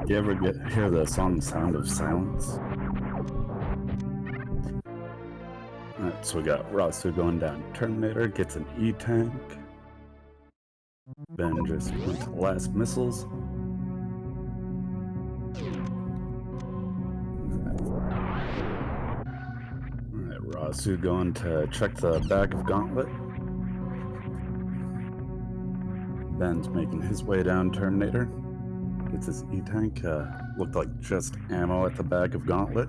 You ever hear the song Sound of Silence? Alright, so we got Rossu going down. Terminator gets an E-tank. Ben just went to the last missiles. Alright, Rossu going to check the bag of Gauntlet. Ben's making his way down Terminator. Gets his E-tank. Looked like just ammo at the bag of Gauntlet.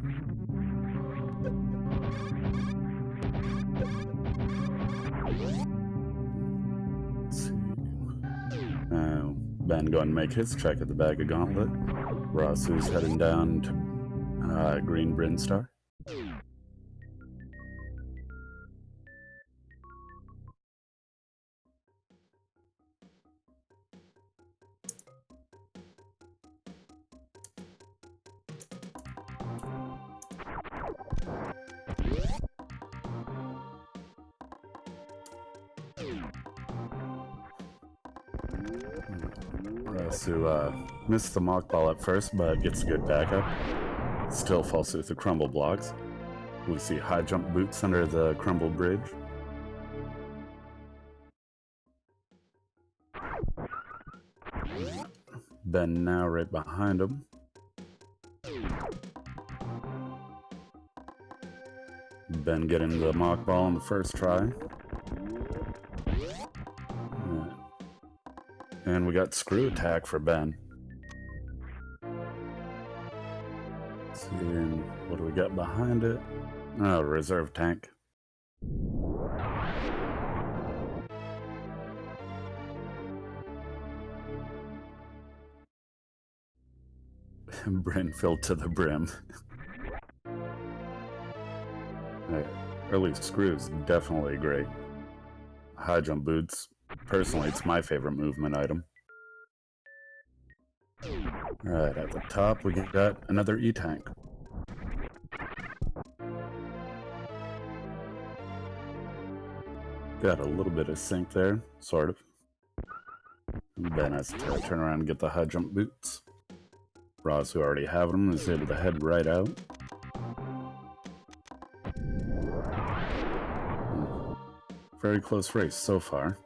Let's see. Ben going to make his check at the bag of gauntlet. Rossu's heading down to green Brinstar. Rossu missed the mock ball at first, but gets a good backup. Still falls through the crumble blocks. We see high jump boots under the crumble bridge. Ben now right behind him. Ben getting the mock ball on the first try. And we got screw attack for Ben. Let's see, what do we got behind it? Oh, reserve tank. Bryn filled to the brim. Early screws, definitely great. High jump boots, personally, it's my favorite movement item. Alright, at the top we got another E-tank. Got a little bit of sync there, sort of. Ben has to turn around and get the high jump boots. Ross, who already have them, is able to head right out. Very close race so far.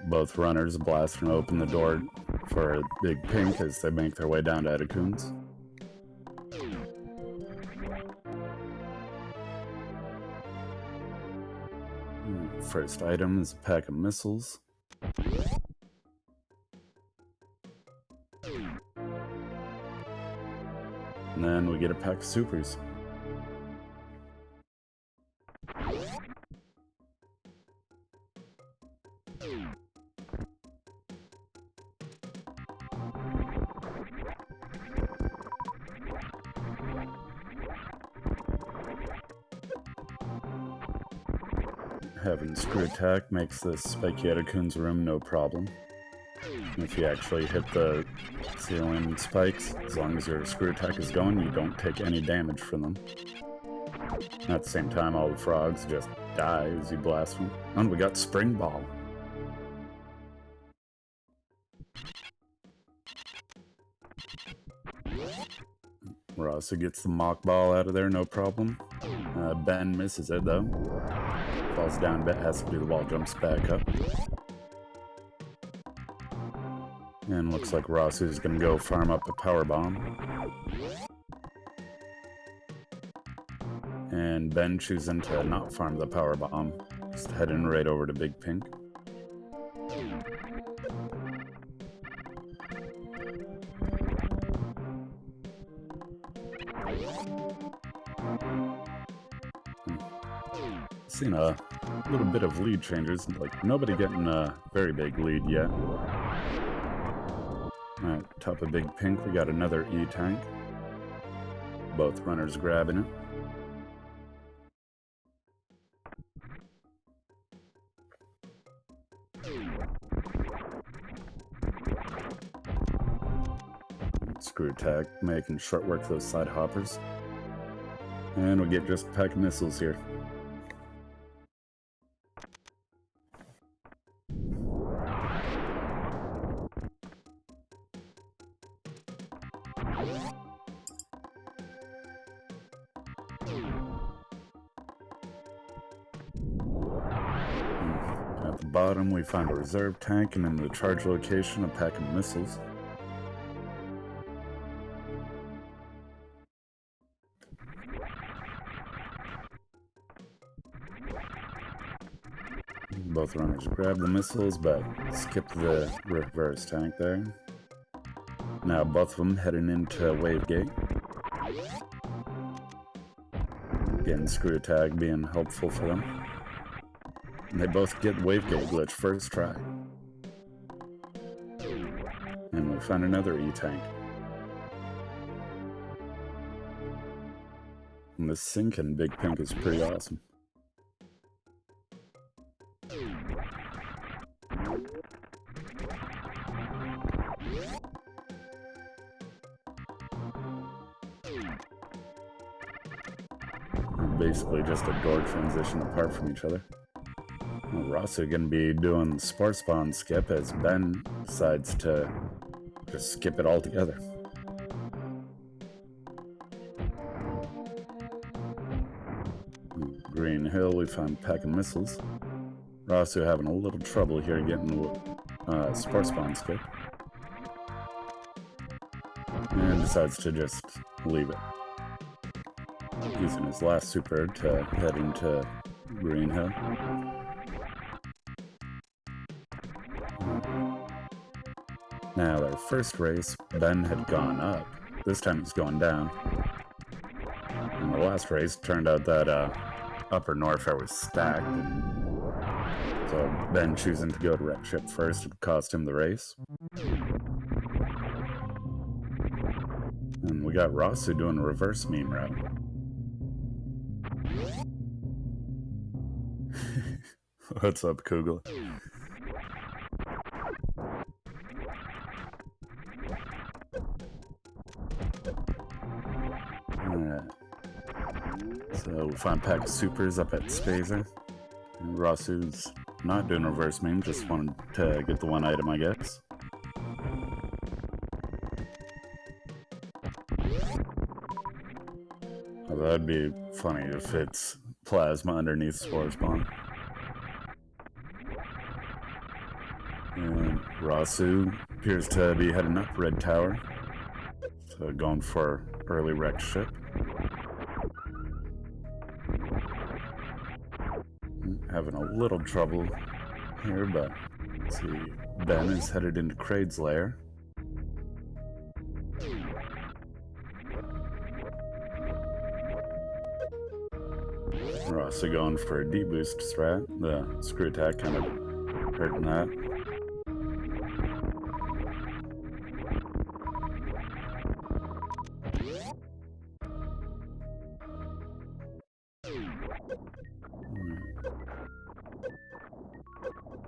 Both runners blast and open the door for Big Pink as they make their way down to Edacoons. First item is a pack of missiles. And then we get a pack of supers. Having screw attack makes this spiky Edacoon's room no problem. If you actually hit the ceiling spikes, as long as your screw attack is going, you don't take any damage from them. At the same time, all the frogs just die as you blast them. And we got Spring Ball. Rossu gets the mock ball out of there, no problem. Ben misses it though. Falls down, but has to do the wall jumps back up. And looks like Rossu's gonna go farm up a power bomb. And Ben choosing to not farm the power bomb. Just heading right over to Big Pink. Seen a little bit of lead changes, like nobody getting a very big lead yet. Alright, top of Big Pink, we got another E-tank. Both runners grabbing it. Screw attack, making short work of those side hoppers. And we get just a pack of missiles here. At the bottom, we find a reserve tank, and in the charge location, a pack of missiles. Both runners grab the missiles, but skip the reverse tank there. Now both of them heading into Wave Gate. Again, screw attack being helpful for them. And they both get Wavegate glitch first try. And we find another E-Tank. And the sync in Big Pink is pretty awesome. Basically just a door transition apart from each other. Well, Rossu gonna be doing the Spore Spawn skip as Ben decides to just skip it altogether. Green Hill, we find pack of missiles. Rossu having a little trouble here getting the Spore Spawn skip. And decides to just leave it. Using his last super to head into Green Hill. Now, our first race, Ben had gone up. This time he's going down. And the last race, turned out that Upper Norfair was stacked. And so Ben choosing to go to Wreck Ship first would cost him the race. And we got Rossu doing a reverse meme route. What's up, Kugel? Alright. So we find pack of supers up at Spazer. And Rossu's not doing reverse meme, just wanted to get the one item, I guess. Oh, that'd be funny if it's plasma underneath Spore Spawn. And Rossu appears to be heading up Red Tower. So going for early Wreck Ship. Having a little trouble here, but let's see. Ben is headed into Kraid's lair. Rossu going for a D-boost strat. The screw attack kind of hurting that.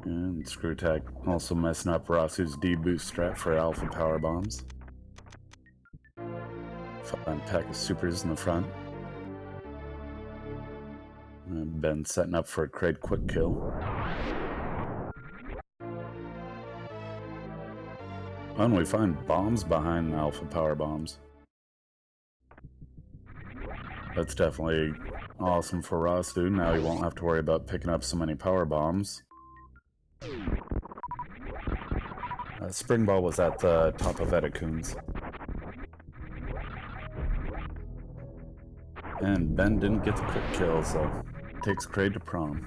And screw attack also messing up Rossu's D-boost strat for alpha power bombs. Find pack of supers in the front. Ben setting up for a Kraid quick kill. And we find bombs behind the alpha power bombs. That's definitely awesome for Rossu. Now he won't have to worry about picking up so many power bombs. Spring Ball was at the top of Edicoons. And Ben didn't get the quick kill, so takes Kraid to prom.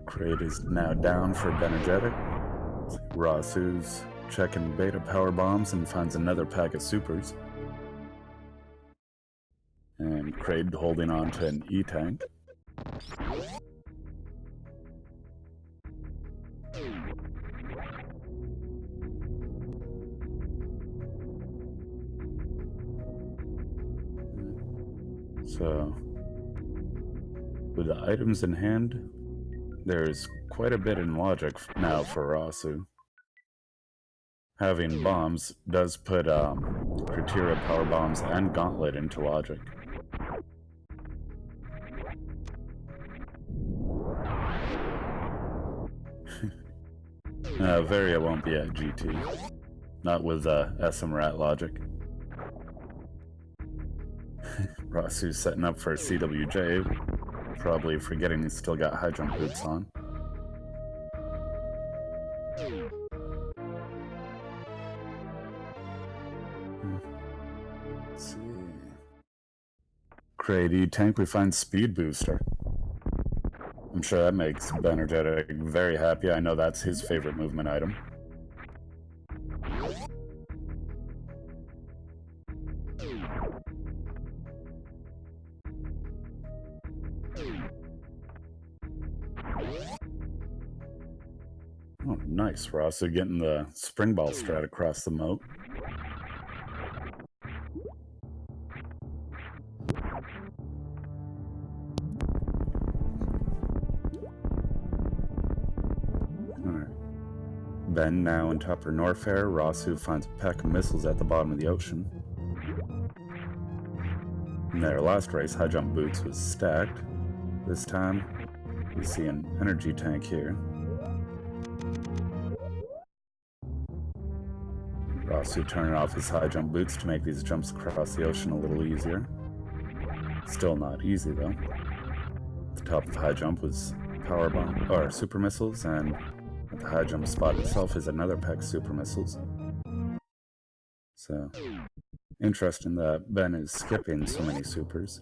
Kraid is now down for Bennergetic. Rossu's checking beta power bombs and finds another pack of supers. And Kraid holding on to an E-tank. So, with the items in hand, there's quite a bit in logic now for Rossu. Having bombs does put criteria power bombs and gauntlet into logic. Varia won't be at GT. Not with SMRAT logic. Rossu's setting up for CWJ, probably forgetting he's still got high jump boots on. Let's see. Kraid E-tank, we find speed booster. I'm sure that makes Bennergetic very happy. I know that's his favorite movement item. Oh, nice. We're also getting the spring ball strat across the moat. Alright. Ben now in Tupper Norfair. Rossu finds a pack of missiles at the bottom of the ocean. In their last race, high jump boots was stacked. This time, we see an energy tank here. Rossu turning off his high jump boots to make these jumps across the ocean a little easier. Still not easy though. At the top of high jump was power bomb or super missiles, and at the high jump spot itself is another pack of super missiles. So interesting that Ben is skipping so many supers,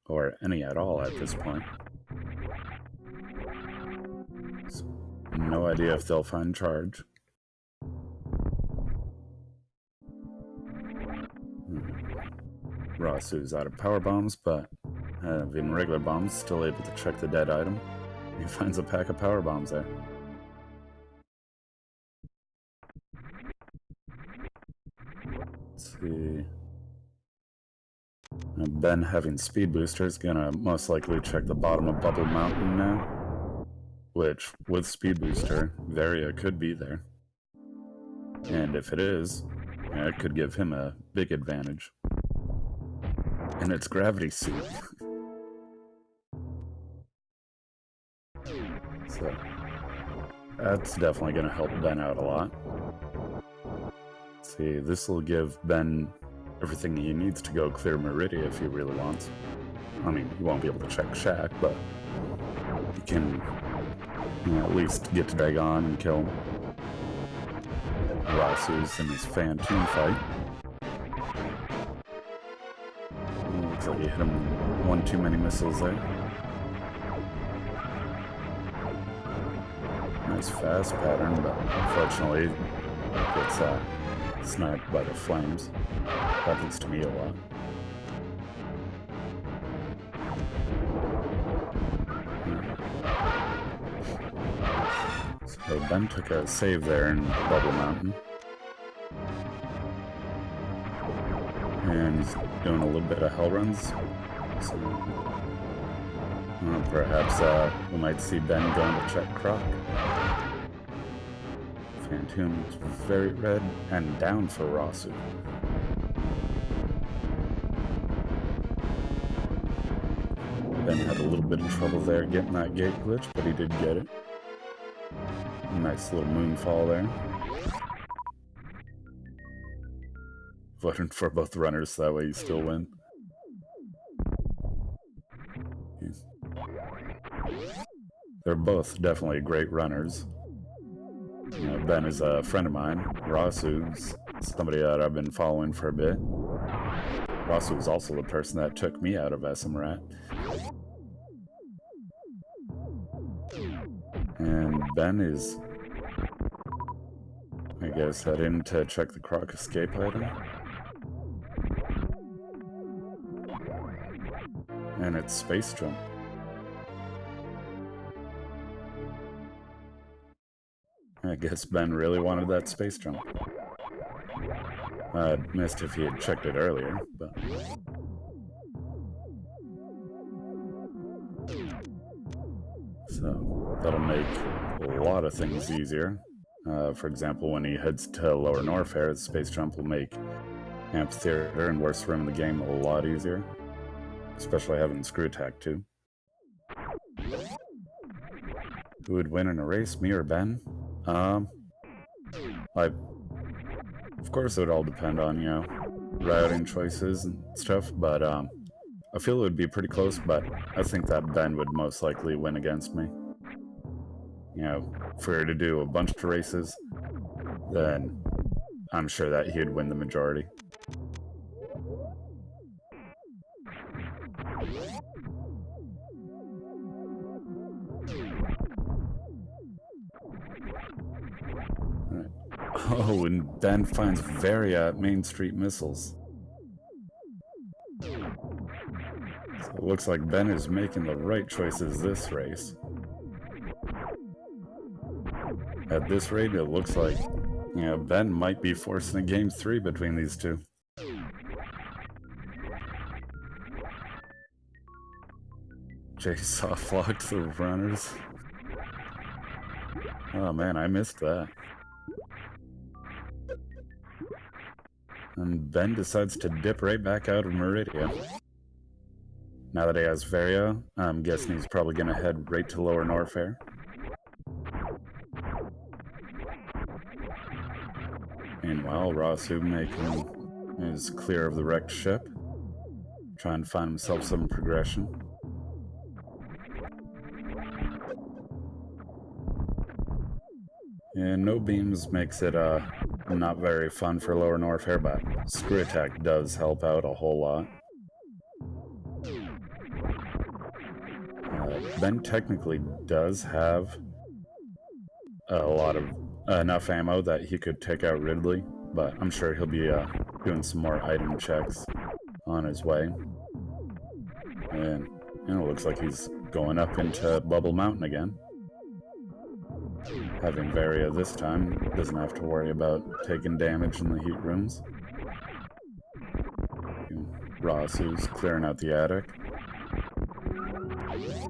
or any at all at this point. So, no idea if they'll find charge. Rossu's out of power bombs, but having regular bombs, still able to check the dead item. He finds a pack of power bombs there. Let's see. Ben, having speed booster, is gonna most likely check the bottom of Bubble Mountain now, which, with speed booster, Varia could be there. And if it is, yeah, it could give him a big advantage. And it's gravity suit. So that's definitely going to help Ben out a lot. Let's see, this will give Ben everything he needs to go clear Meridia if he really wants. I mean, he won't be able to check Shack, but he can, you know, at least get to Dagon and kill Rossu's in his Phantom fight. Looks like he hit him one too many missiles there. Nice fast pattern, but unfortunately gets sniped by the flames. Happens to me a lot. So Ben took a save there in Bubble Mountain. And he's doing a little bit of hell runs. So perhaps we might see Ben going to check Croc. Phantom is very red and down for Rossu. Ben had a little bit of trouble there getting that gate glitch, but he did get it. Nice little moonfall there. Voting for both runners so that way you still win. They're both definitely great runners. You know, Ben is a friend of mine. Rossu's somebody that I've been following for a bit. Rossu is also the person that took me out of SMRAT. And Ben is, I guess, heading to check the Croc escape item. And it's Space Jump. I guess Ben really wanted that space jump. I'd missed if he had checked it earlier, but... So, that'll make a lot of things easier. For example, when he heads to Lower Norfair, the space jump will make Amphitheater and Worst Room in the game a lot easier. Especially having Screw Attack too. Who would win in a race, me or Ben? Of course it would all depend on, you know, routing choices and stuff, but I feel it would be pretty close, but I think that Ben would most likely win against me. You know, if we were to do a bunch of races, then I'm sure that he'd win the majority. Oh, and Ben finds Varia at Main Street Missiles. So it looks like Ben is making the right choices this race. At this rate, it looks like, Ben might be forcing a game 3 between these two. Jay soft locked the runners. Oh man, I missed that. And Ben decides to dip right back out of Meridia. Now that he has Varia, I'm guessing he's probably going to head right to Lower Norfair. Meanwhile, Rossu is clear of the wrecked ship, trying to find himself some progression. And no beams makes it not very fun for Lower Norfair, but Screw Attack does help out a whole lot. Ben technically does have a lot of enough ammo that he could take out Ridley, but I'm sure he'll be doing some more item checks on his way. And it looks like he's going up into Bubble Mountain again. Having Varia this time, doesn't have to worry about taking damage in the heat rooms. Rossu's clearing out the attic.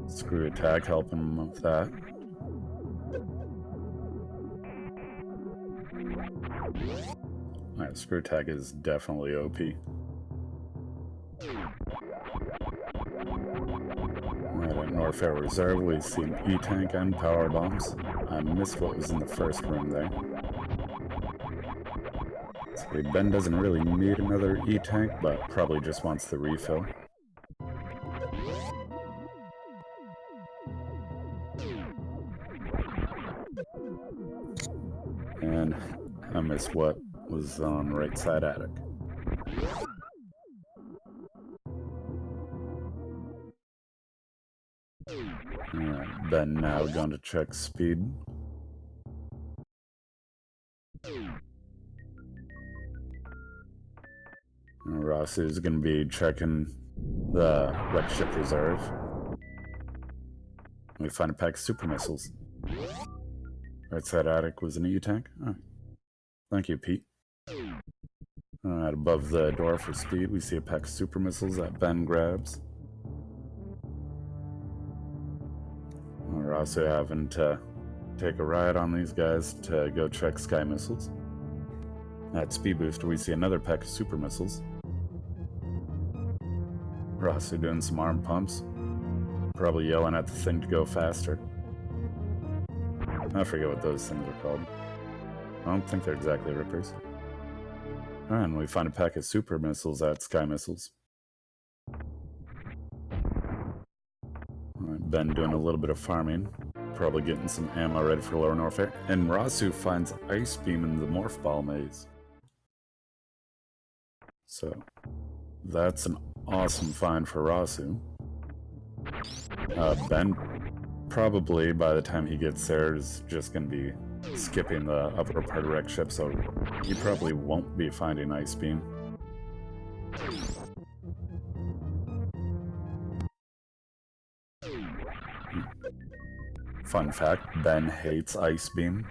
Screw Attack helping him with that. Alright, Screw Attack is definitely OP. Alright, at Norfair Reserve, we see an E-Tank and power bombs. I missed what was in the first room there. So Ben doesn't really need another E-Tank, but probably just wants the refill. And I missed what was on the right side attic. Ben now going to check speed. Rossu is going to be checking the wrecked ship reserve. We find a pack of super missiles. Right side attic was an E-Tank. Oh. Thank you, Pete. Right above the door for speed, we see a pack of super missiles that Ben grabs. We're also having to take a ride on these guys to go check sky missiles. At Speed Booster, we see another pack of super missiles. Rossu doing some arm pumps. Probably yelling at the thing to go faster. I forget what those things are called. I don't think they're exactly rippers. Alright, and we find a pack of super missiles at Sky Missiles. Alright, Ben doing a little bit of farming. Probably getting some ammo ready for Lower Norfair. And Rossu finds Ice Beam in the Morph Ball maze. So, that's an awesome find for Rossu. Ben, probably by the time he gets there, is just going to be skipping the upper part of wrecked ship, so he probably won't be finding Ice Beam. Fun fact, Ben hates Ice Beam.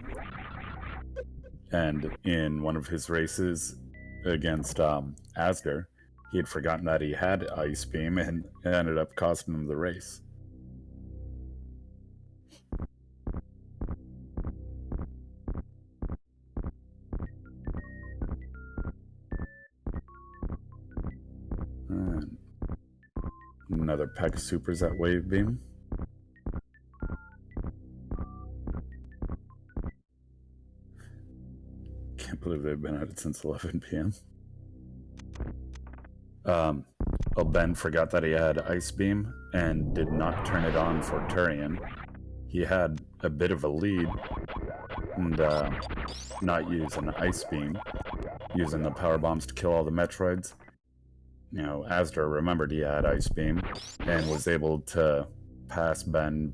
And in one of his races against Asger, he had forgotten that he had Ice Beam, and it ended up costing him the race. And another pack of supers at Wave Beam. Can't believe they've been at it since 11 p.m. Well, Ben forgot that he had Ice Beam and did not turn it on for Turian. He had a bit of a lead and not using Ice Beam, using the power bombs to kill all the Metroids. You know, Asdor remembered he had Ice Beam and was able to pass Ben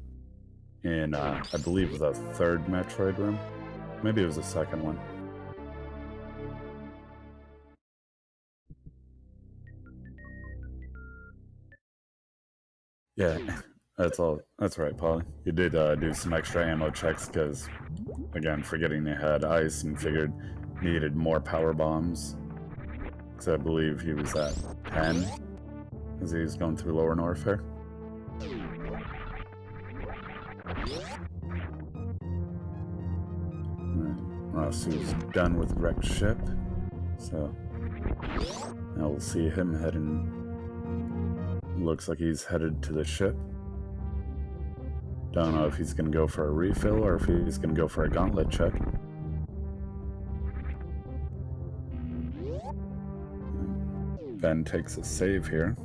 in, I believe, the third Metroid room. Maybe it was the second one. Yeah, That's right, Polly. You did do some extra ammo checks because, again, forgetting you had ice and figured needed more power bombs. Because I believe he was at 10 as he was going through Lower Norfair. Rossu's done with wrecked ship, so now we'll see him heading. Looks like he's headed to the ship. Don't know if he's going to go for a refill or if he's going to go for a gauntlet check. Ben takes a save here.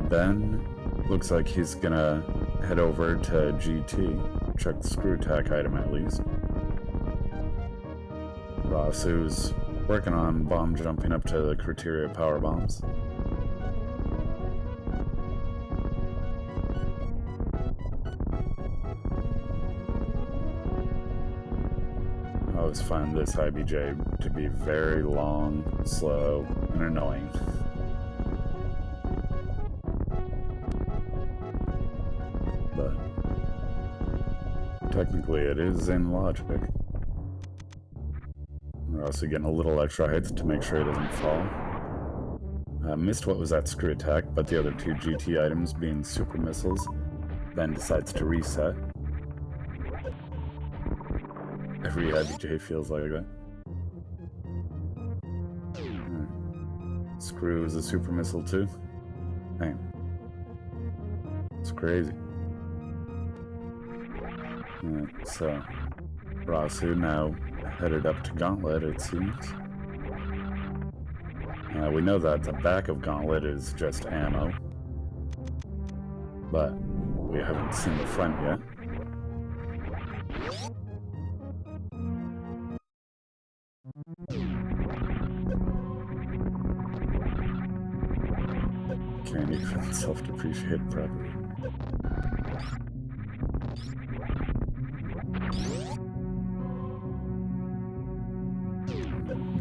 Ben looks like he's gonna head over to GT, check the screw tack item at least. Rossu's working on bomb jumping up to the criteria power bombs. I always find this IBJ to be very long, slow, and annoying. But technically it is in logic. We're also getting a little extra height to make sure it doesn't fall. Missed what was that screw attack, but the other two GT items being super missiles, then decides to reset. Every IBJ feels like that. Screw is a super missile too. Man, it's crazy. So Rossu now headed up to Gauntlet, it seems. We know that the back of Gauntlet is just ammo, but we haven't seen the front yet. Can't even self-depreciate properly.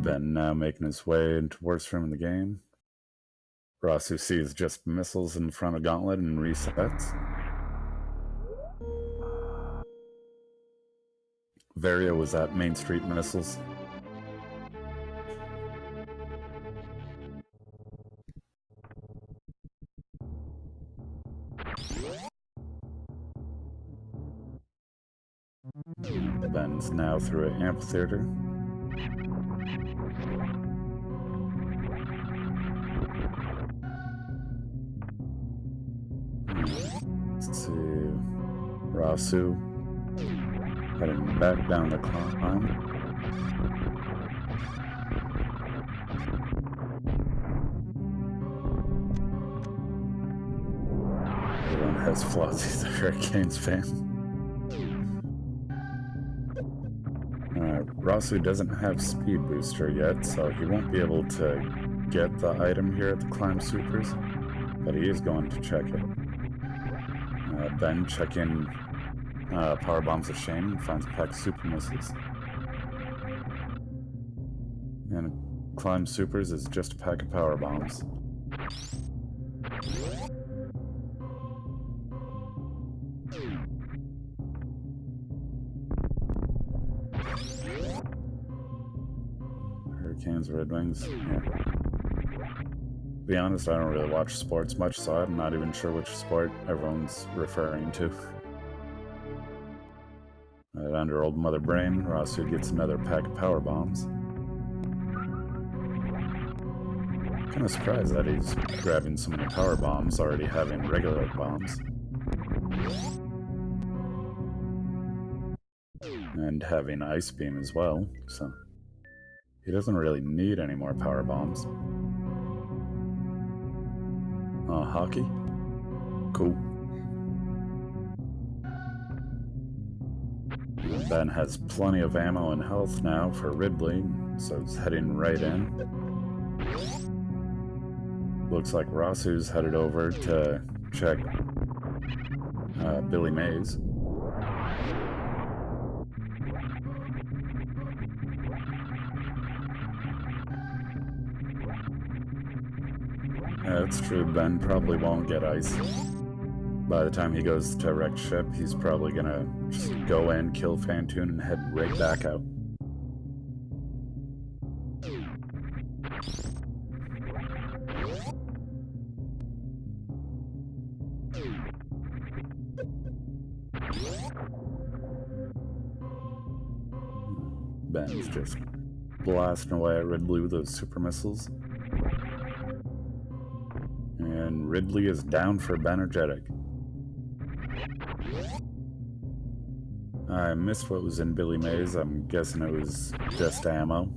Ben now making his way into worst room in the game. Rossu sees just missiles in front of Gauntlet and resets. Varia was at Main Street Missiles. Ben's now through an amphitheater. Let's see. Rossu heading back down the climb. Everyone has flaws. He's a Hurricanes fan. Rossu doesn't have speed booster yet, so he won't be able to get the item here at the climb supers, but he is going to check it. Ben checking power bombs of shame and finds a pack of super missiles. And climb supers is just a pack of power bombs. Hurricanes, Red Wings, yeah. To be honest, I don't really watch sports much, so I'm not even sure which sport everyone's referring to. Right under Old Mother Brain, Rossu gets another pack of power bombs. Kind of surprised that he's grabbing so many power bombs, already having regular bombs. And having Ice Beam as well, so he doesn't really need any more power bombs. Hockey? Cool. Ben has plenty of ammo and health now for Ridley, so he's heading right in. Looks like Rossu's headed over to check Billy Mays. Yeah, it's true, Ben probably won't get ice. By the time he goes to wreck ship, he's probably gonna just go in, kill Fantoon, and head right back out. Ben's just blasting away at Ridley with those super missiles. And Ridley is down for Bennergetic. I missed what was in Billy Mays. I'm guessing it was just ammo.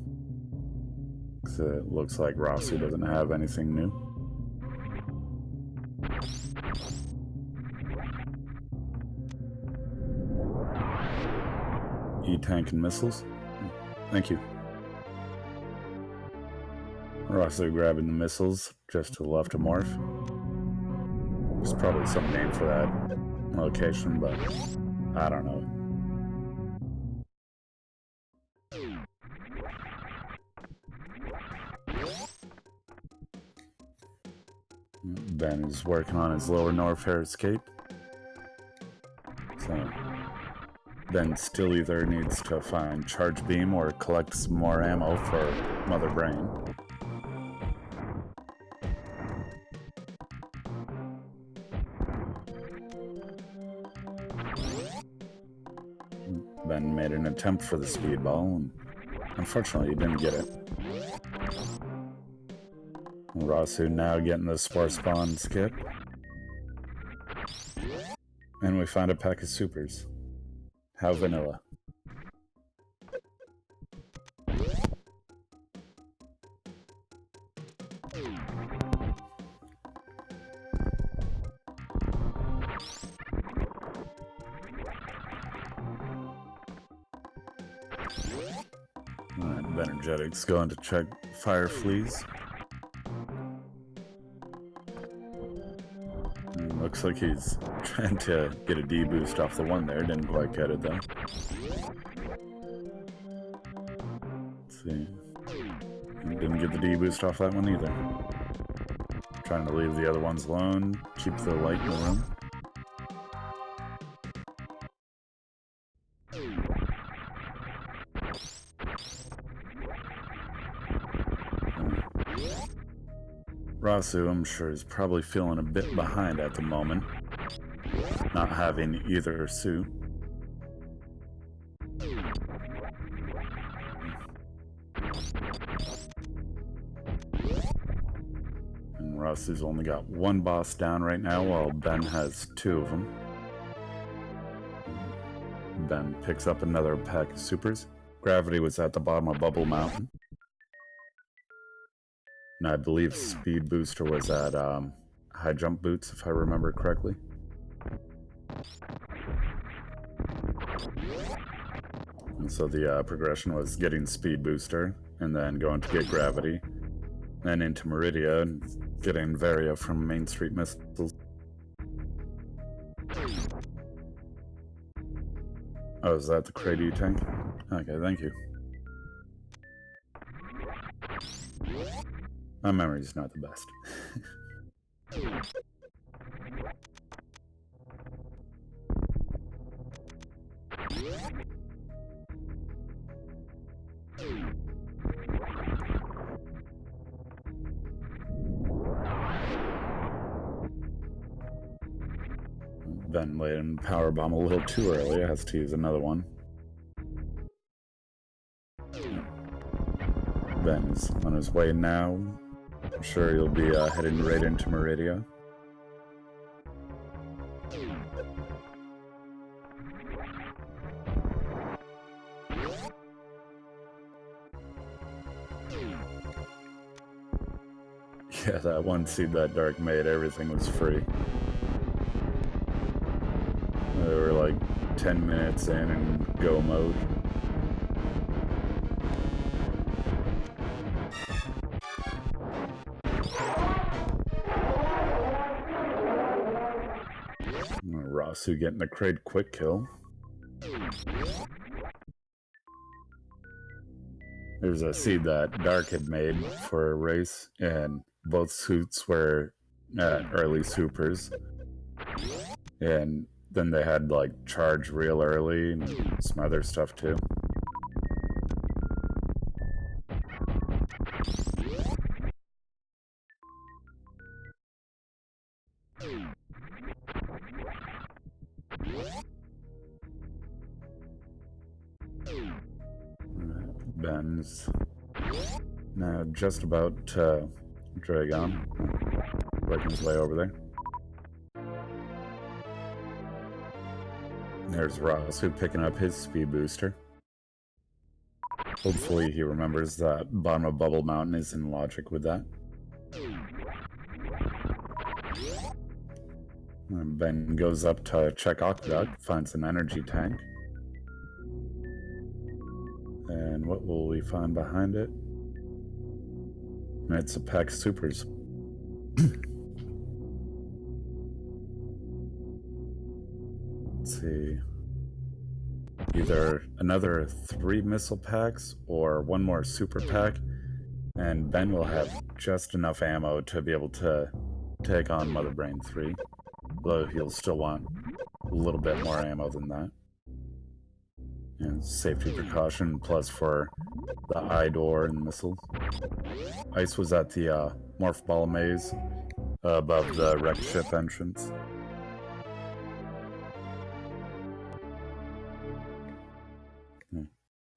Because it looks like Rossu doesn't have anything new. E-tank and missiles. Thank you. Rossu grabbing the missiles just to the left of Morph. There's probably some name for that location, but I don't know. Ben is working on his lower Norfair escape. So Ben still either needs to find Charge Beam or collect some more ammo for Mother Brain. Ben made an attempt for the speedball, and unfortunately he didn't get it. Rossu now getting the Spore Spawn skip. And we find a pack of supers. How vanilla. Alright, Bennergetic's going to check fire fleas. Looks like he's trying to get a D-boost off the one there. Didn't quite get it though. Let's see. Didn't get the D-boost off that one either. Trying to leave the other ones alone. Keep the light in the room. Rossu, I'm sure, is probably feeling a bit behind at the moment, not having either suit. And Rossu's only got one boss down right now, while Ben has two of them. Ben picks up another pack of supers. Gravity was at the bottom of Bubble Mountain. And I believe Speed Booster was at High Jump Boots, if I remember correctly. And so the progression was getting Speed Booster, and then going to get Gravity, then into Meridia, and getting Varia from Main Street Missiles. Oh, is that the Crate tank? Okay, thank you. My memory's not the best. Ben laid in Powerbomb a little too early. Has to use another one. Ben's on his way now. I'm sure he'll be heading right into Meridia. Yeah, that one seed that Dark made, everything was free. They were like 10 minutes in and go mode. Rossu getting the crate quick kill. There's a seed that Dark had made for a race, and both suits were early supers. And then they had like charge real early and some other stuff too. Ben's now just about to drag on, working his way over there. There's Rossu picking up his speed booster. Hopefully he remembers that bottom of Bubble Mountain is in logic with that. And Ben goes up to check Aqueduct, finds an energy tank. And what will we find behind it? And it's a pack of supers. Let's see. Either another 3 missile packs or 1 more super pack, and Ben will have just enough ammo to be able to take on Mother Brain 3, though he'll still want a little bit more ammo than that. And safety precaution plus for the eye door and missiles. Ice was at the Morph Ball Maze above the wrecked ship entrance.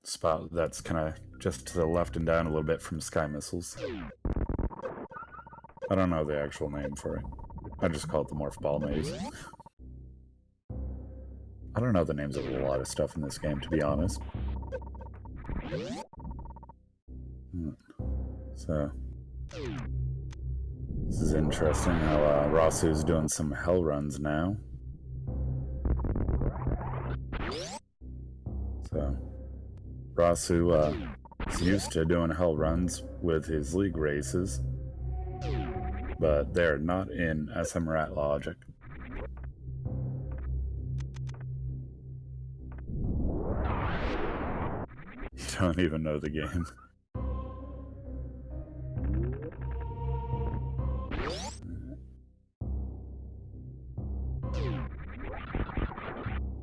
Spot that's kind of just to the left and down a little bit from Sky Missiles. I don't know the actual name for it. I just call it the Morph Ball Maze. I don't know the names of a lot of stuff in this game, to be honest. So, this is interesting how Rossu's doing some hell runs now. So, Rossu is used to doing hell runs with his league races, but they're not in SMRAT logic. You don't even know the game.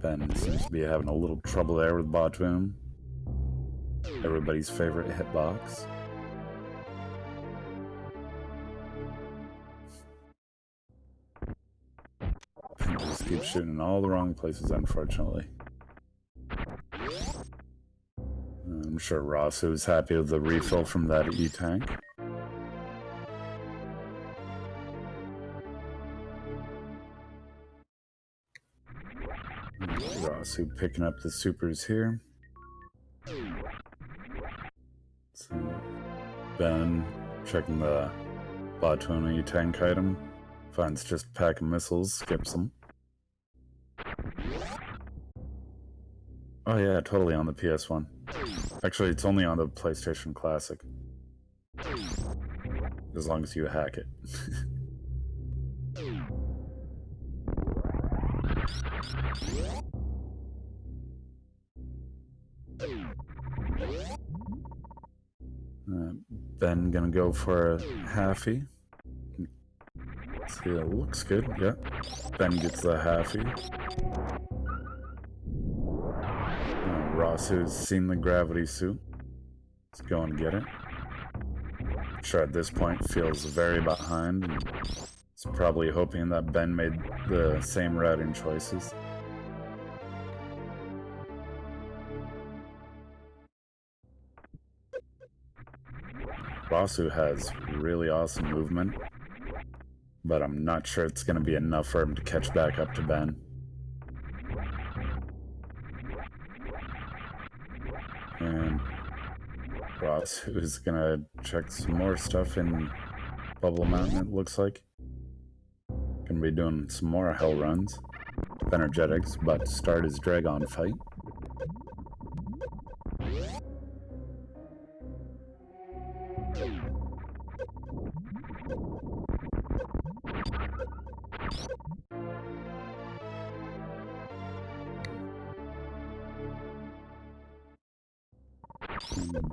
Ben seems to be having a little trouble there with Bottoon. Everybody's favorite hitbox. Ben just keeps shooting in all the wrong places, unfortunately. I'm sure Rossu is happy with the refill from that E-tank. Rossu picking up the supers here. So Ben checking the Bottoon E-tank item. Finds just a pack of missiles, skips them. Oh yeah, totally on the PS1. Actually, it's only on the PlayStation Classic. As long as you hack it. Ben gonna go for a halfie. See, it looks good, yeah. Ben gets the halfie. Rossu's seen the gravity suit. Let's go and get it. I'm sure at this point feels very behind. And is probably hoping that Ben made the same routing choices. Rossu has really awesome movement, but I'm not sure it's going to be enough for him to catch back up to Ben. And Rossu is going to check some more stuff in Bubble Mountain, it looks like. Going to be doing some more hell runs, Bennergetics, but to start his Dragon fight.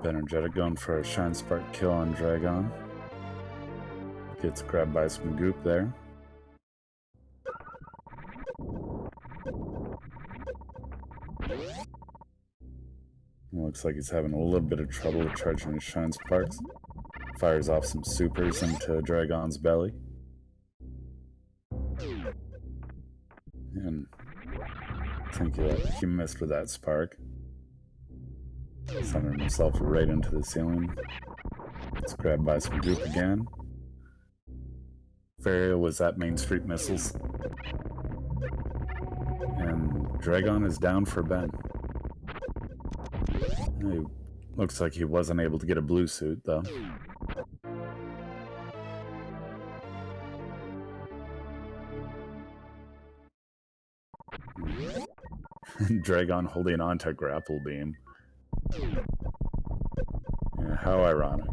Bennergetic going for a Shine Spark kill on Dragon. Gets grabbed by some goop there. Looks like he's having a little bit of trouble charging his Shine Sparks. Fires off some supers into Dragon's belly. And I think he missed with that spark. Centering himself right into the ceiling. Gets grabbed by some goop again. Varia was at Main Street Missiles. And Dragon is down for Ben. It looks like he wasn't able to get a blue suit, though. Dragon holding on to Grapple Beam. Yeah, how ironic.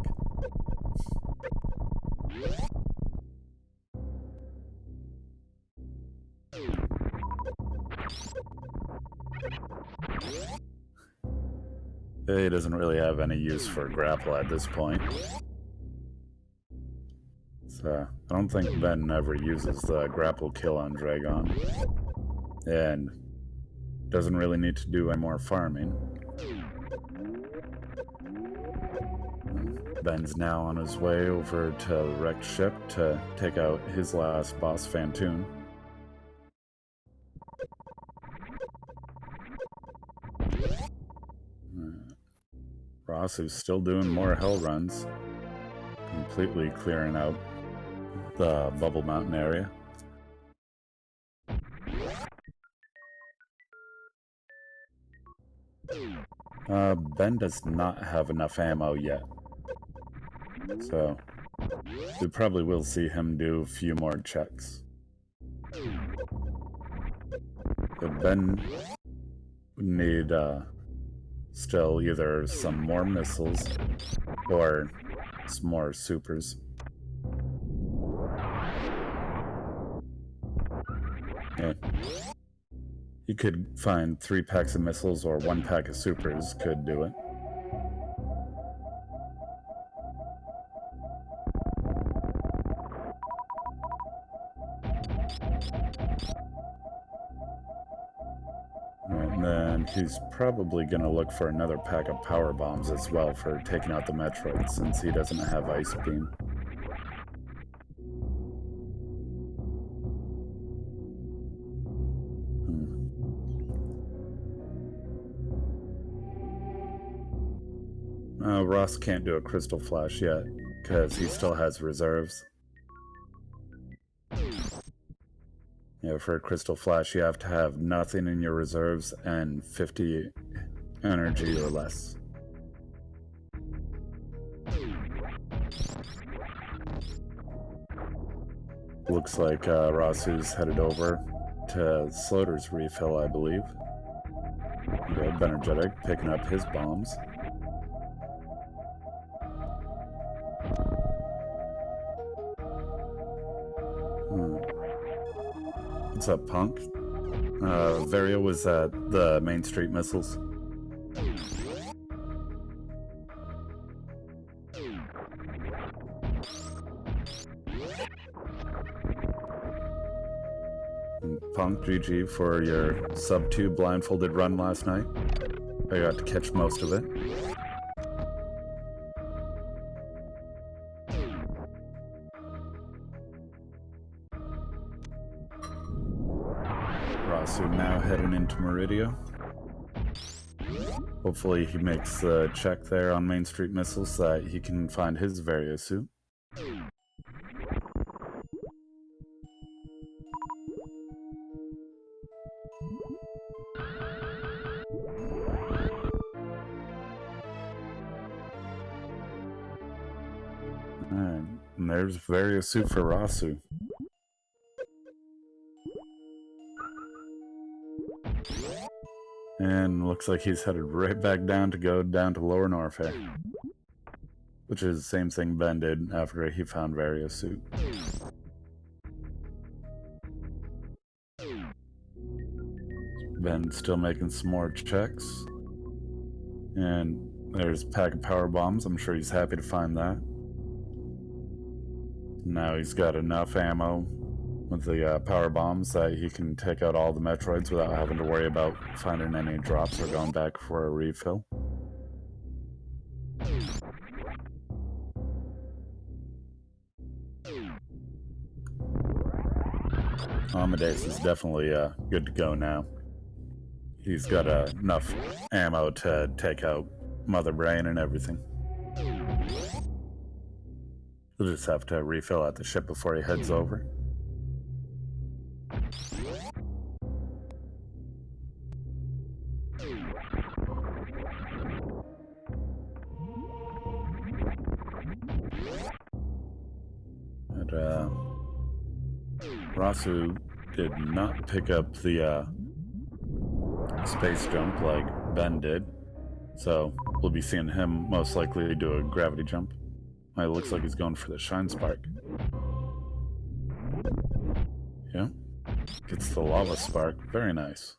He doesn't really have any use for grapple at this point. So, I don't think Ben ever uses the grapple kill on Dragon. And doesn't really need to do any more farming. Ben's now on his way over to the wrecked ship to take out his last boss, Fantoon. Rossu's still doing more hell runs, completely clearing out the Bubble Mountain area. Ben does not have enough ammo yet, so we probably will see him do a few more checks. But Ben would need still either some more missiles or some more supers. Yeah. You could find 3 packs of missiles or 1 pack of supers could do it. And then he's probably going to look for another pack of power bombs as well for taking out the Metroid, since he doesn't have Ice Beam. Ross can't do a Crystal Flash yet, because he still has reserves. Yeah, for a Crystal Flash, you have to have nothing in your reserves and 50 energy or less. Looks like Rossu's headed over to Slaughter's refill, I believe. Yeah, Bennergetic picking up his bombs. What's up, Punk? Varia was at the Main Street Missiles. Punk, GG for your sub-2 blindfolded run last night. I got to catch most of it. Rossu now heading into Meridia. Hopefully he makes the check there on Main Street Missiles so that he can find his Varia suit. Alright, and there's Varia suit for Rossu. And looks like he's headed right back down to go down to Lower Norfair. which is the same thing Ben did after he found Various suit. Ben's still making some more checks. And there's a pack of power bombs. I'm sure he's happy to find that. Now he's got enough ammo with the power bombs that he can take out all the Metroids without having to worry about finding any drops or going back for a refill. Amadeus is definitely good to go now. He's got enough ammo to take out Mother Brain and everything. He'll just have to refill at the ship before he heads over. And Rossu did not pick up the space jump like Ben did, so we'll be seeing him most likely do a gravity jump. It looks like he's going for the Shine Spark. Yeah, gets the Lava Spark. Very nice.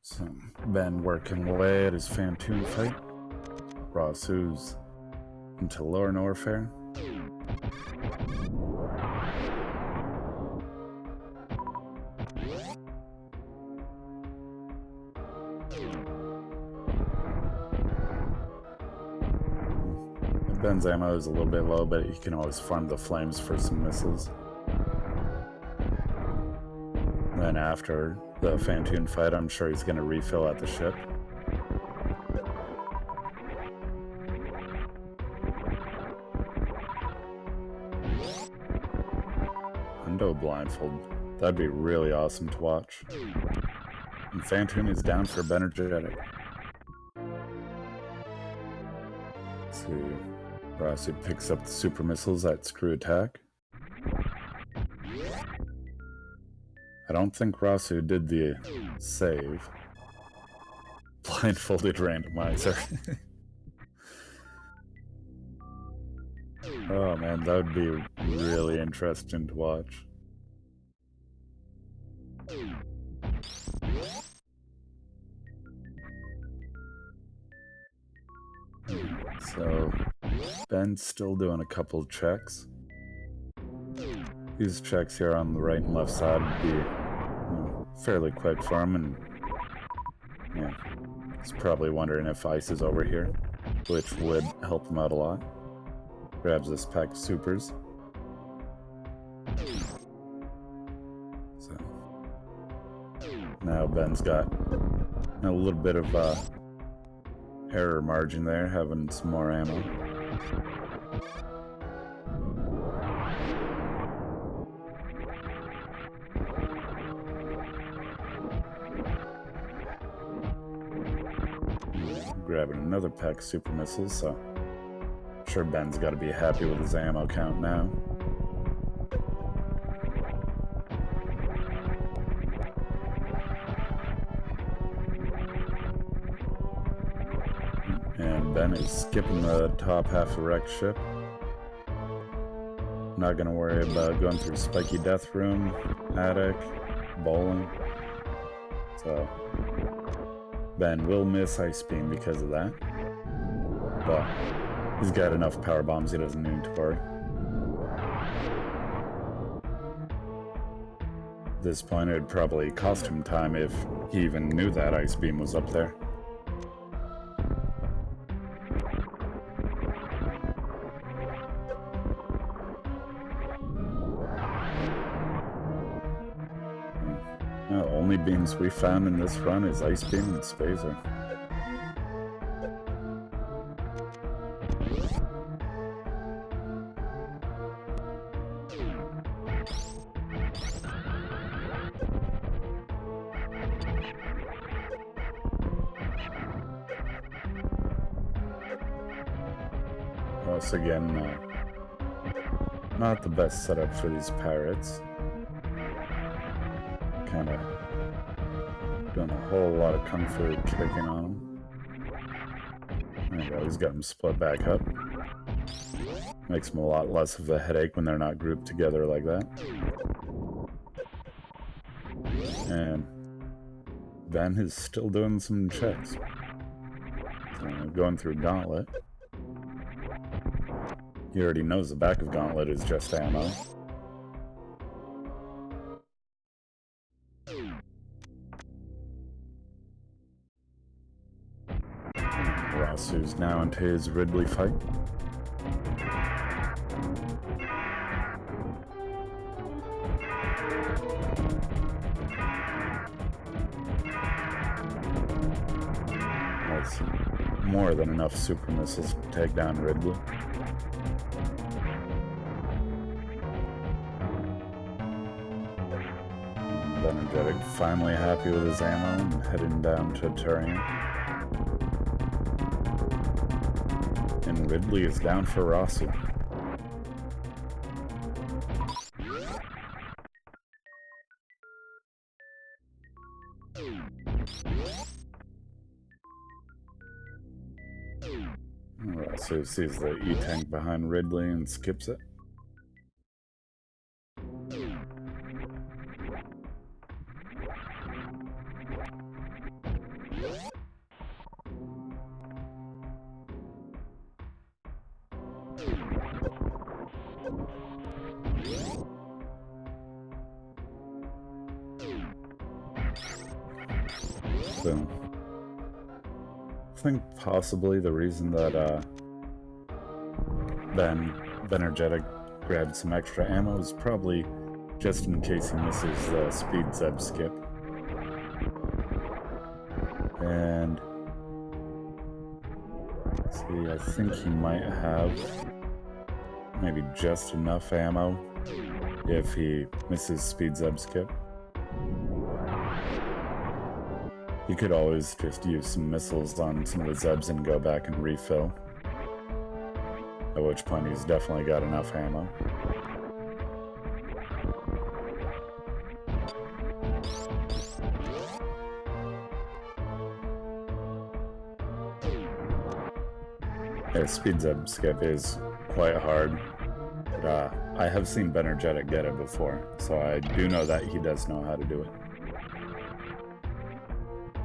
So Ben working away at his Phantoon fight. Rossu's into Lorne Warfare. Ben's ammo is a little bit low, but he can always farm the flames for some missiles. Then after the Phantoon fight, I'm sure he's going to refill at the ship. Hundo blindfold. That'd be really awesome to watch. And Phantoon is down for Bennergetic. Let's see. Rossu picks up the super missiles at Screw Attack. I don't think Rossu did the save. Blindfolded randomizer. Oh man, that would be really interesting to watch. So, Ben's still doing a couple checks. These checks here on the right and left side would be fairly quick for him, and yeah, he's probably wondering if ice is over here, which would help him out a lot. Grabs this pack of supers. So now Ben's got a little bit of error margin there, having some more ammo. Grabbing another pack of super missiles, so I'm sure Ben's got to be happy with his ammo count now. And Ben is skipping the top half of wrecked ship. Not gonna worry about going through Spiky Death Room, Attic, Bowling. So Ben will miss Ice Beam because of that. But he's got enough power bombs, he doesn't need to worry. At this point, it'd probably cost him time if he even knew that Ice Beam was up there. The only beams we found in this run is Ice Beam and Spazer. house again. Not the best setup for these pirates. Kind of doing a whole lot of kung fu kicking on them. There you go, he's got them split back up. Makes them a lot less of a headache when they're not grouped together like that. And Ben is still doing some checks. Going through Gauntlet. He already knows the back of Gauntlet is just ammo. Rossu's now into his Ridley fight. That's more than enough super missiles to take down Ridley. Bennergetic finally happy with his ammo and heading down to Turian. And Ridley is down for Rossu. Rossu sees the E-tank behind Ridley and skips it. So, I think possibly the reason that Bennergetic grabbed some extra ammo is probably just in case he misses the speed Zeb skip. And see, I think he might have maybe just enough ammo if he misses speed Zeb skip. You could always just use some missiles on some of the Zebs and go back and refill. At which point he's definitely got enough ammo. Yeah, speed Zeb skip is quite hard. But, I have seen Bennergetic get it before, so I do know that he does know how to do it.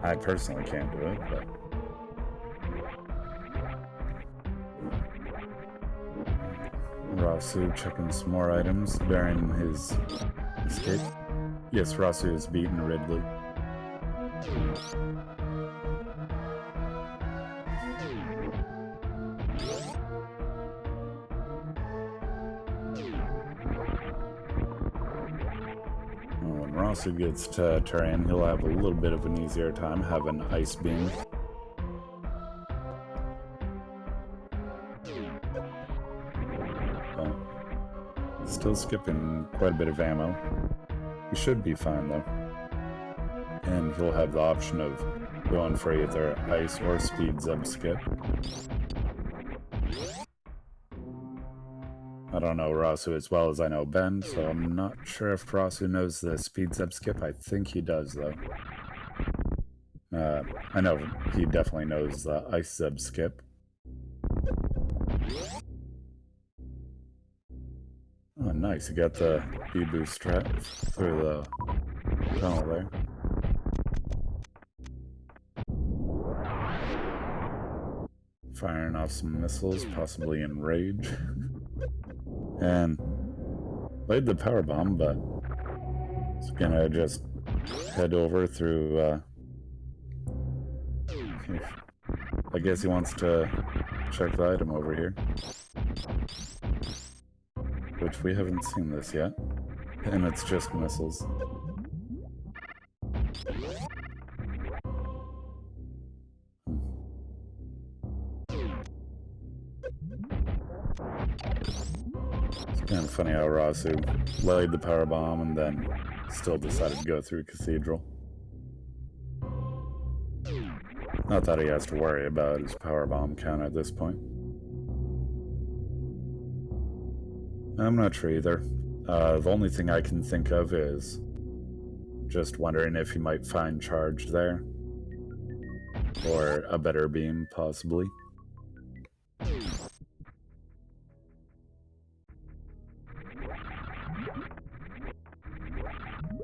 I personally can't do it, but... Rossu checking some more items during his escape. Yes, Rossu has beaten Ridley. When Rossu gets to Turian, he'll have a little bit of an easier time having Ice Beam. Still skipping quite a bit of ammo. He should be fine though. And he'll have the option of going for either ice or speed Zeb skip. I don't know Rossu as well as I know Ben, so I'm not sure if Rossu knows the speed Zeb skip. I think he does though. I know he definitely knows the ice Zeb skip. Oh, nice. You got the B-boost strat through the tunnel there. Firing off some missiles, possibly in rage. And laid the power bomb, but it's gonna just head over through, I guess he wants to check the item over here. Which we haven't seen this yet. And it's just missiles. It's kind of funny how Rossu laid the power bomb and then still decided to go through Cathedral. Not that he has to worry about his power bomb count at this point. I'm not sure either. The only thing I can think of is just wondering if he might find charge there. Or a better beam, possibly.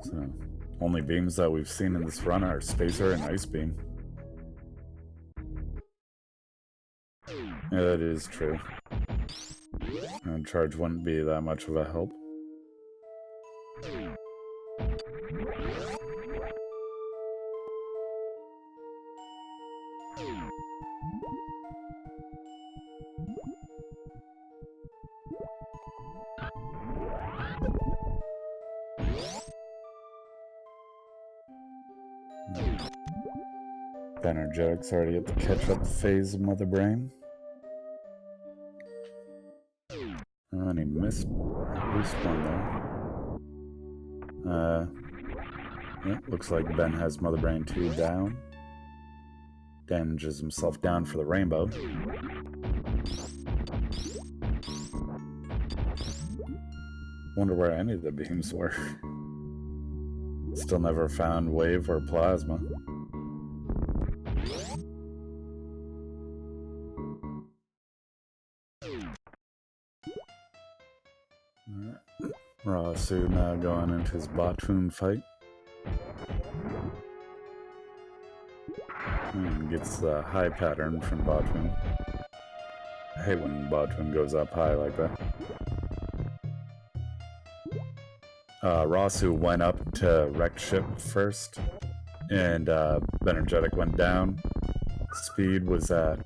So, only beams that we've seen in this run are Spacer and Ice Beam. Yeah, that is true. And charge wouldn't be that much of a help. Bennergetic's already at the catch-up phase of Mother Brain. Oh, and he missed at least one there. Yeah, looks like Ben has Mother Brain 2 down. Damages himself down for the rainbow. Wonder where any of the beams were. Still never found wave or plasma. Rossu now going into his Bottoon fight. And gets the high pattern from Bottoon. I hate when Bottoon goes up high like that. Rossu went up to wrecked ship first, and Bennergetic went down. Speed was at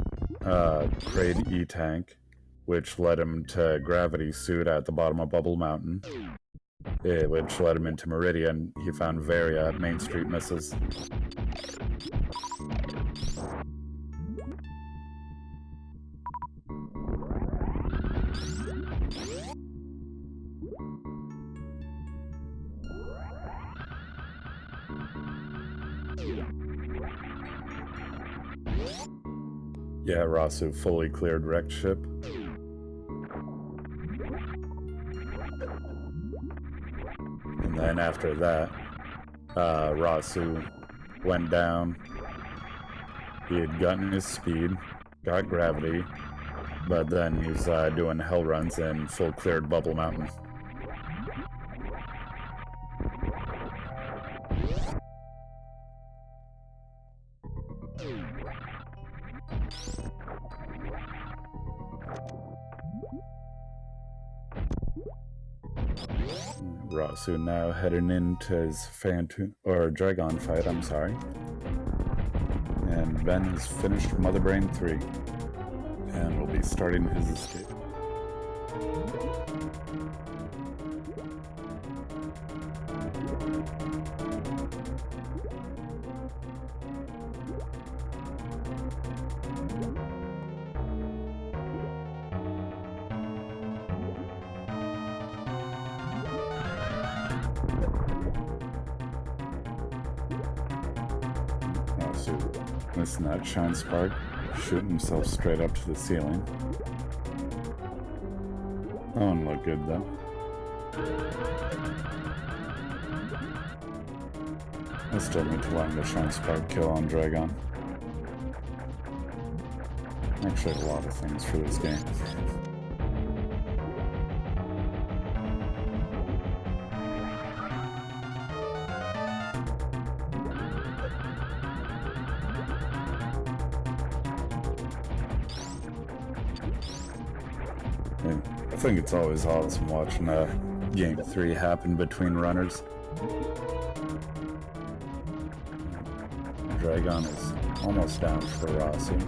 grade E tank, which led him to gravity suit at the bottom of Bubble Mountain, which led him into Meridian. He found Varia at Main Street misses. Yeah, Rossu fully cleared wrecked ship. And then after that, Rossu went down. He had gotten his speed, got gravity, but then he's doing hell runs and full cleared Bubble Mountain. Rossu now heading into his Dragon fight, I'm sorry. And Ben has finished Mother Brain 3. And will be starting his escape. Missing that shine spark, shooting himself straight up to the ceiling. That one looked good though. I still need to land the shine spark kill on Dragon. Actually, a lot of things for this game. I think it's always awesome watching Game 3 happen between runners. Dragon is almost down for Rossu.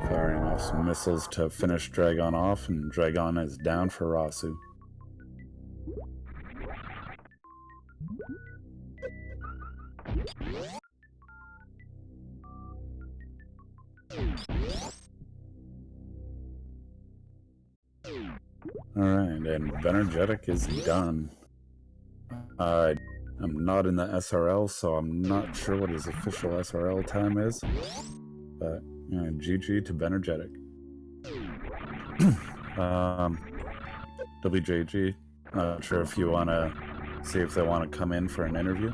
Firing off some missiles to finish Dragon off, and Dragon is down for Rossu. Alright, and Bennergetic is done. I'm not in the SRL, so I'm not sure what his official SRL time is, but GG to Bennergetic. WJG, not sure if you want to see if they want to come in for an interview.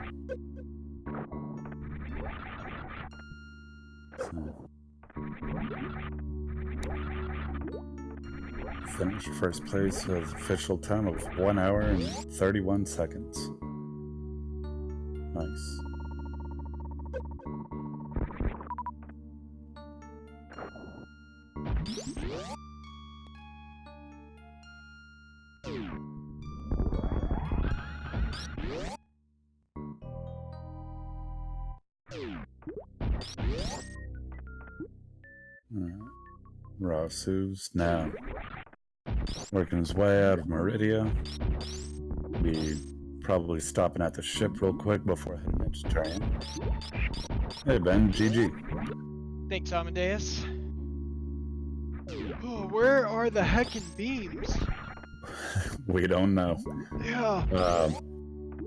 So, finished first place with official time of 1 hour and 31 seconds. Nice. Rossu's now working his way out of Meridia. Be probably stopping at the ship real quick before heading into terrain. Hey Ben, GG. Thanks, Amadeus. Oh, where are the heckin' beams? We don't know. Yeah.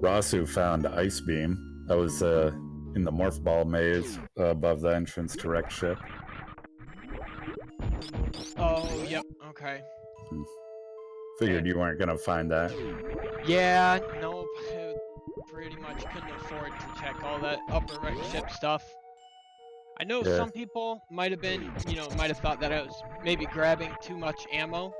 Rossu found Ice Beam. That was in the Morph Ball maze above the entrance to Wreck Ship. Oh, yep, okay. Figured you weren't gonna find that. Yeah, nope. Pretty much couldn't afford to check all that upper Wreck Ship stuff. I know some people might have been, might have thought that I was maybe grabbing too much ammo.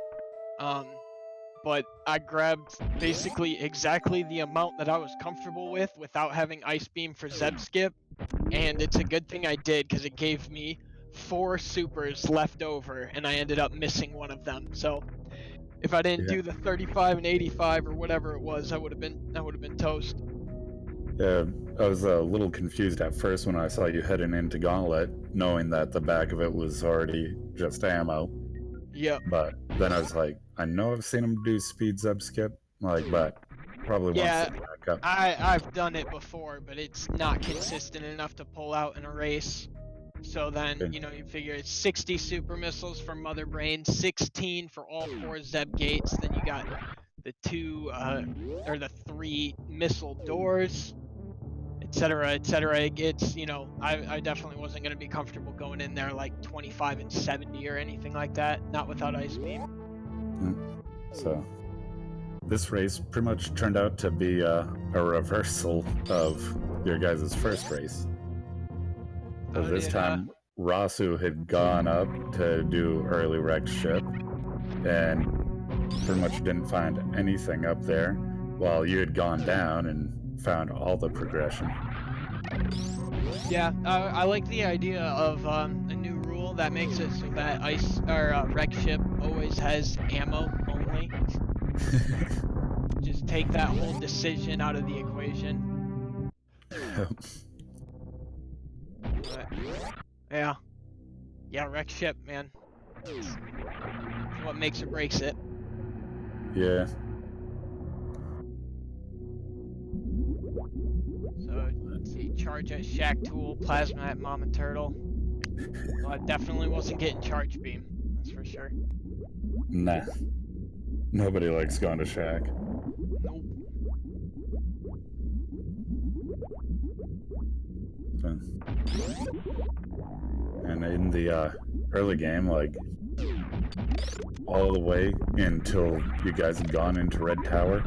But I grabbed basically exactly the amount that I was comfortable with without having Ice Beam for Zeb Skip. And it's a good thing I did, because it gave me 4 supers left over, and I ended up missing one of them. So if I didn't do the 35 and 85 or whatever it was, I would have been toast. Yeah, I was a little confused at first when I saw you heading into Gauntlet, knowing that the back of it was already just ammo. Yep. But then I was like, I know I've seen him do speed Zeb Skip, but probably wants to back up. I've done it before, but it's not consistent enough to pull out in a race. So then, you figure it's 60 super missiles for Mother Brain, 16 for all 4 Zeb gates. Then you got the 2 or the 3 missile doors, etc., etc. It's, I definitely wasn't going to be comfortable going in there like 25 and 70 or anything like that, not without Ice Beam. So this race pretty much turned out to be a reversal of your guys' first race. This time, Rossu had gone up to do early Wreck Ship and pretty much didn't find anything up there, while you had gone down and found all the progression. Yeah, I like the idea of a new rule that makes it so that Wreck Ship always has ammo only. Just take that whole decision out of the equation. But, yeah, Wreck Ship, man. It's what makes or breaks it. Yeah. So, let's see, charge at Shack Tool, plasma at Mama Turtle. Well, I definitely wasn't getting charge beam, that's for sure. Nah. Nobody likes going to Shack. Nope. And in the early game, all the way until you guys had gone into Red Tower,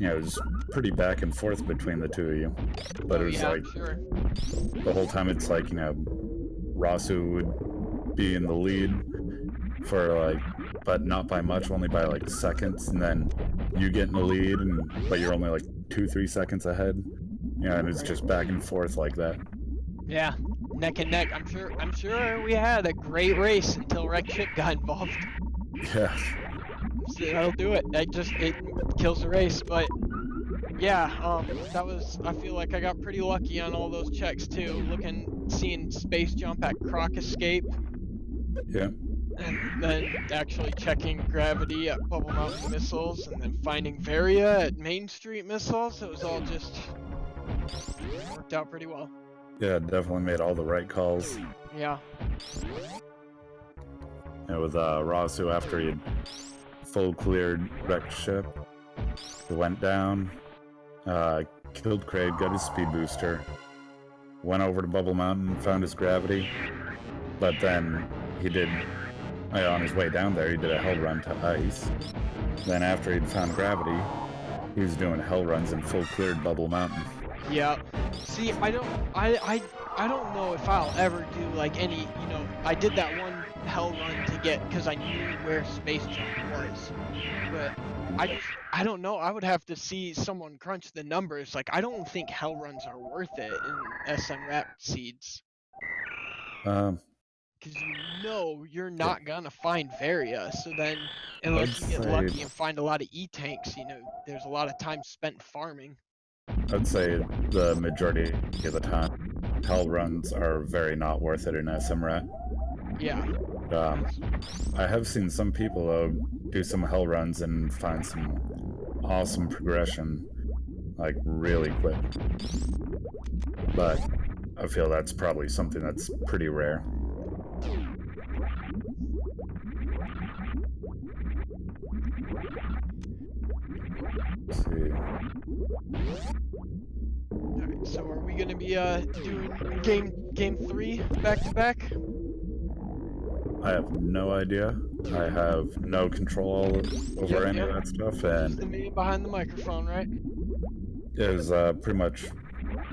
it was pretty back and forth between the two of you. But it was sure. The whole time it's Rossu would be in the lead for but not by much, only by seconds, and then you get in the lead, but you're only 2-3 seconds ahead. And it's just back and forth like that. Yeah, neck and neck. I'm sure we had a great race until Wreck Ship got involved. Yeah. So that'll do it. It kills the race. But yeah, I feel like I got pretty lucky on all those checks too. Seeing Space Jump at Croc Escape. Yeah. And then actually checking Gravity at Bubble Mountain Missiles, and then finding Varia at Main Street Missiles. It was all just worked out pretty well. Yeah, definitely made all the right calls. Yeah. And with Rossu, after he had full cleared Wreck Ship, he went down, killed Craig, got his speed booster, went over to Bubble Mountain, found his Gravity, But then he did, on his way down there, he did a hell run to ice. Then after he'd found gravity, he was doing hell runs in full cleared Bubble Mountain. Yeah. See, I don't know if I'll ever do like any, I did that one hell run to get, because I knew where Space Jump was. But I don't know. I would have to see someone crunch the numbers. Like, I don't think hell runs are worth it in SMRAT seeds. Um, Because you're not gonna find Varia. So then, unless you get say, lucky and find a lot of E-tanks, there's a lot of time spent farming. I'd say the majority of the time, hell runs are very not worth it in SMRAT. Yeah. I have seen some people, though, do some hell runs and find some awesome progression, like, really quick. But I feel that's probably something that's pretty rare. Let's see. Alright, so are we gonna be doing game 3 back to back? I have no idea. I have no control over any of that stuff, Just the and man behind the microphone, right? it was pretty much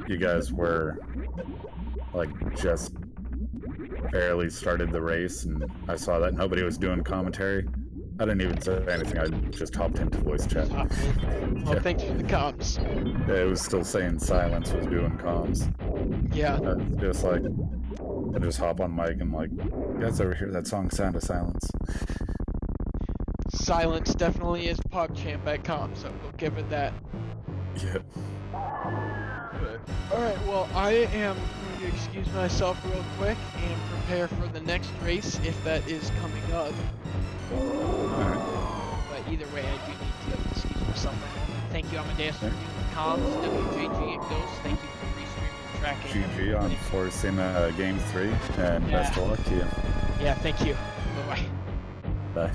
you guys were like just barely started the race, and I saw that nobody was doing commentary. I didn't even say anything. I just hopped into voice chat. Well, thanks for the comms. It was still saying silence was doing comms. Yeah. Just like I just hop on mic and like, you guys ever hear that song Sound of Silence? Silence definitely is PogChamp at comms, so we'll give it that. Yeah. Alright, well, I am going to excuse myself real quick and prepare for the next race, if that is coming up. But either way, I do need to excuse myself for a moment. Thank you, Amadeus, for doing the comms. WJG and Ghost, thank you for restreaming and tracking. GG on forcing game 3, and best of luck to you. Yeah, thank you. Bye-bye. Bye.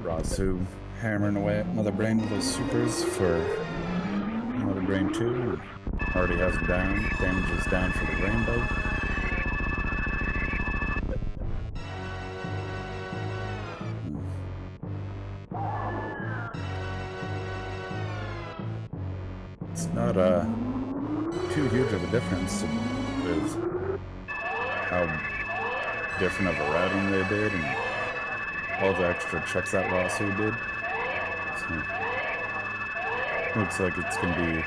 Rossu hammering away at Mother Brain with those supers for Mother Brain 2. Already has it down. Damage is down for the Rainbow. It's not too huge of a difference with how different of a routing they did and all the extra checks that Rossu did. So, looks like it's going to be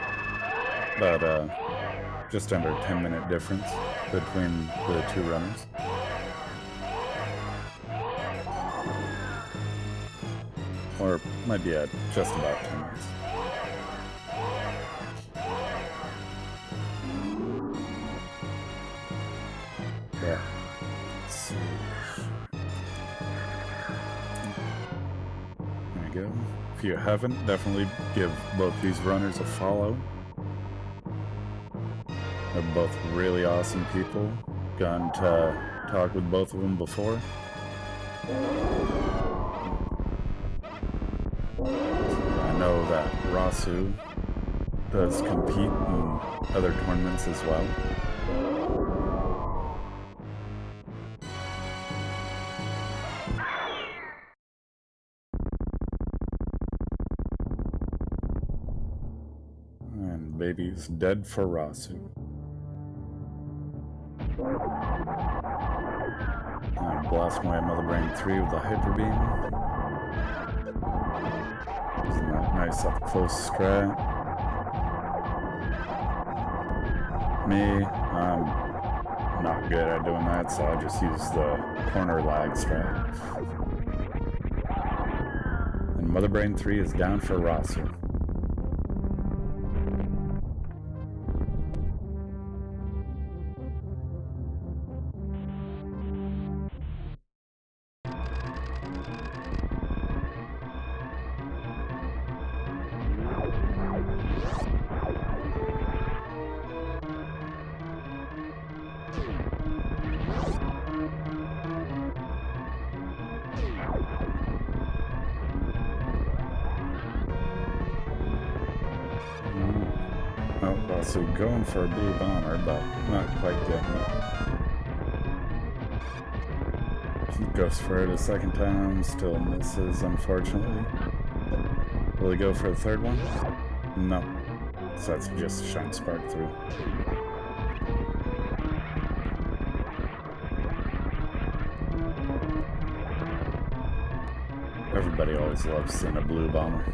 about just under 10-minute difference between the two runners. Or might be at just about 10 minutes. Yeah. Let's see. There you go. If you haven't, definitely give both these runners a follow. They're both really awesome people. Gotten to talk with both of them before. I know that Rossu does compete in other tournaments as well. And baby's dead for Rossu. I'm blasting away Mother Brain 3 with the Hyper Beam. Using that nice up close strat. Me, I'm not good at doing that, so I just use the corner lag strat. And Mother Brain 3 is down for Rossu. Rossu going for a blue bomber, but not quite getting it. Goes for it a second time, still misses, unfortunately. Will he go for a third one? No. So that's just a shine spark through. Everybody always loves seeing a blue bomber.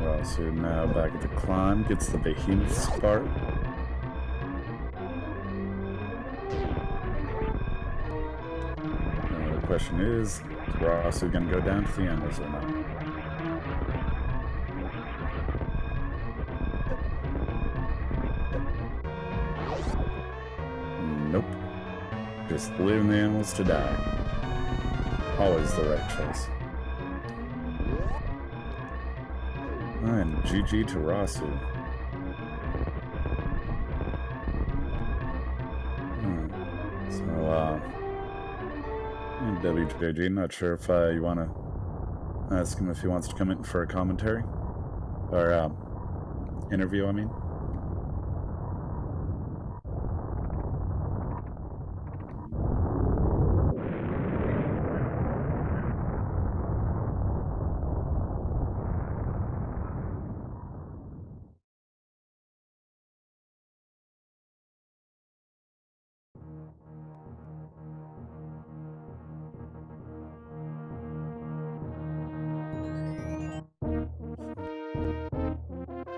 Rossu now back at the climb, gets the behemoth spark. The question is Rossu going to go down to the endless or not? Nope. Just leaving the animals to die. Always the right choice. And GG to Rossu. So, WJG, not sure if you want to ask him if he wants to come in for a commentary. Or, interview, I mean.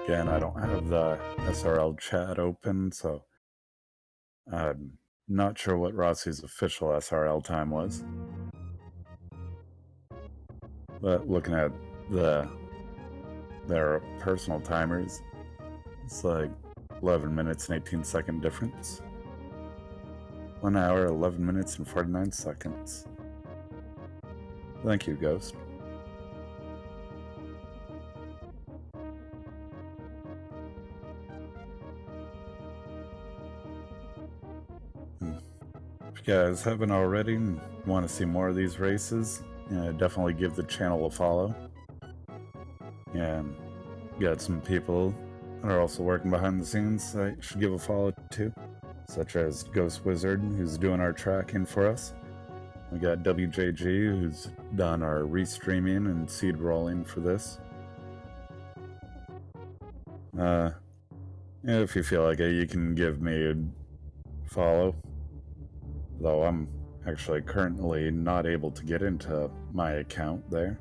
Again, I don't have the SRL chat open, so I'm not sure what Rossu's official SRL time was. But looking at their personal timers, it's like 11 minutes and 18-second difference. 1 hour, 11 minutes, and 49 seconds. Thank you, Ghost. If you guys haven't already and want to see more of these races, definitely give the channel a follow. And got some people that are also working behind the scenes that you should give a follow to, such as Ghost Wizard, who's doing our tracking for us. We got WJG, who's done our restreaming and seed rolling for this. If you feel like it, you can give me a follow. Though I'm actually currently not able to get into my account there.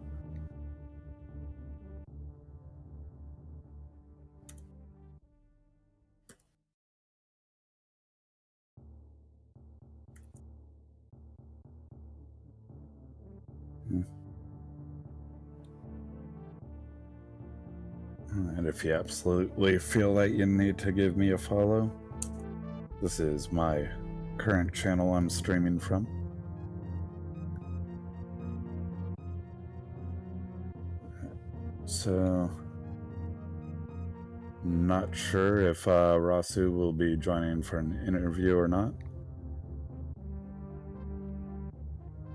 And if you absolutely feel like you need to give me a follow, this is my current channel I'm streaming from. So, not sure if Rossu will be joining for an interview or not.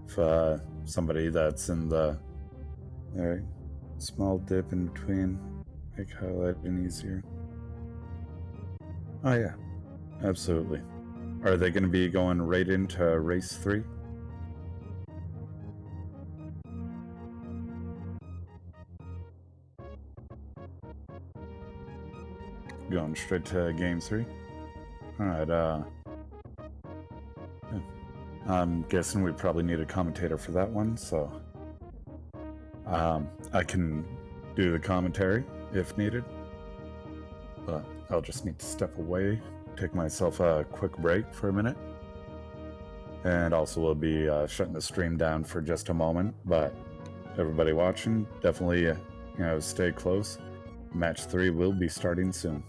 If somebody that's in the small dip in between, make highlighting easier. Oh yeah, absolutely. Are they going to be going right into race 3? Going straight to game 3? Alright, yeah. I'm guessing we probably need a commentator for that one, so I can do the commentary if needed, but I'll just need to step away, take myself a quick break for a minute, and also we'll be shutting the stream down for just a moment. But everybody watching, definitely stay close. Match 3 will be starting soon.